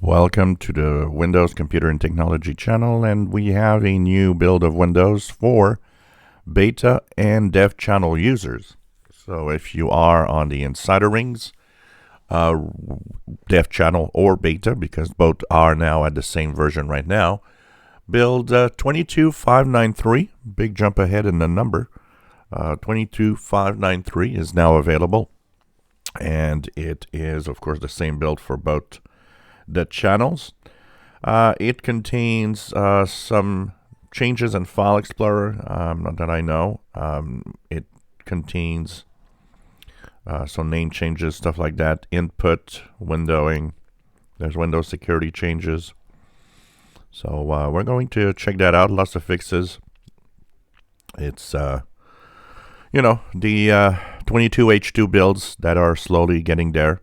Welcome to the Windows Computer and Technology channel, and we have a new build of Windows for beta and dev channel users. So if you are on the Insider Rings dev channel or beta, because both are now at the same version right now, build 22593, big jump ahead in the number. 22593 is now available, and it is of course the same build for both the channels. It contains some changes in File Explorer, not that I know. It contains some name changes, stuff like that, input, windowing. There's Windows security changes. So we're going to check that out. Lots of fixes. It's, the 22H2 builds that are slowly getting there.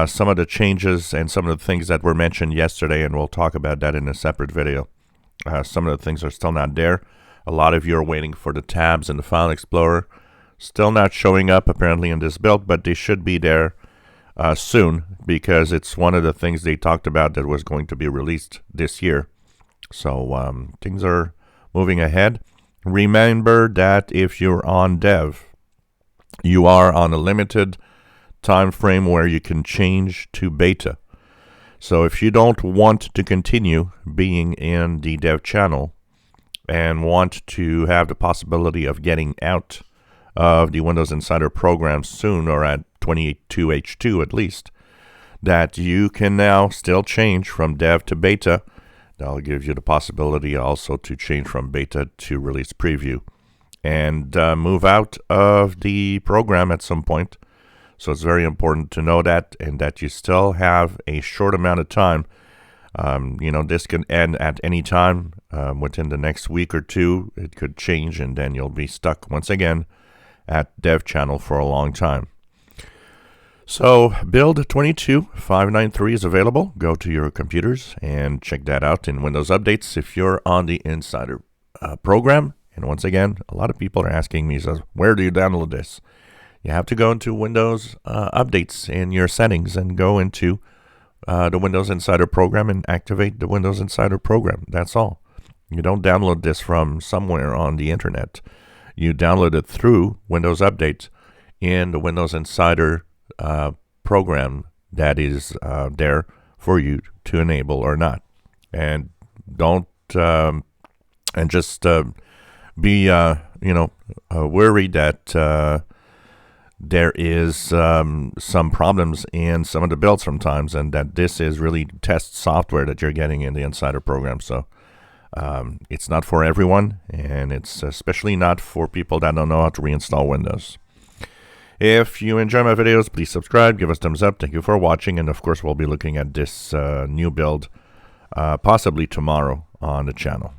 Some of the changes and some of the things that were mentioned yesterday, and we'll talk about that in a separate video. Some of the things are still not there. A lot of you are waiting for the tabs in the File Explorer. Still not showing up apparently in this build, but they should be there soon, because it's one of the things they talked about that was going to be released this year. So things are moving ahead. Remember that if you're on dev, you are on a limited time frame where you can change to beta. So if you don't want to continue being in the dev channel and want to have the possibility of getting out of the Windows Insider program soon, or at 22H2 at least, that you can now still change from dev to beta. That'll give you the possibility also to change from beta to release preview and move out of the program at some point. So it's very important to know that, and that you still have a short amount of time. This can end at any time. Within the next week or two, it could change, and then you'll be stuck once again at dev channel for a long time. So build 22593 is available. Go to your computers and check that out in Windows Updates if you're on the Insider program. And once again, a lot of people are asking me, says, where do you download this? You have to go into Windows Updates in your settings and go into the Windows Insider program and activate the Windows Insider program. That's all. You don't download this from somewhere on the internet. You download it through Windows Update in the Windows Insider program that is there for you to enable or not. And don't be worried that there is some problems in some of the builds sometimes, and that this is really test software that you're getting in the Insider program. So it's not for everyone, and it's especially not for people that don't know how to reinstall Windows. If you enjoy my videos, please subscribe, give us a thumbs up. Thank you for watching, and of course we'll be looking at this new build possibly tomorrow on the channel.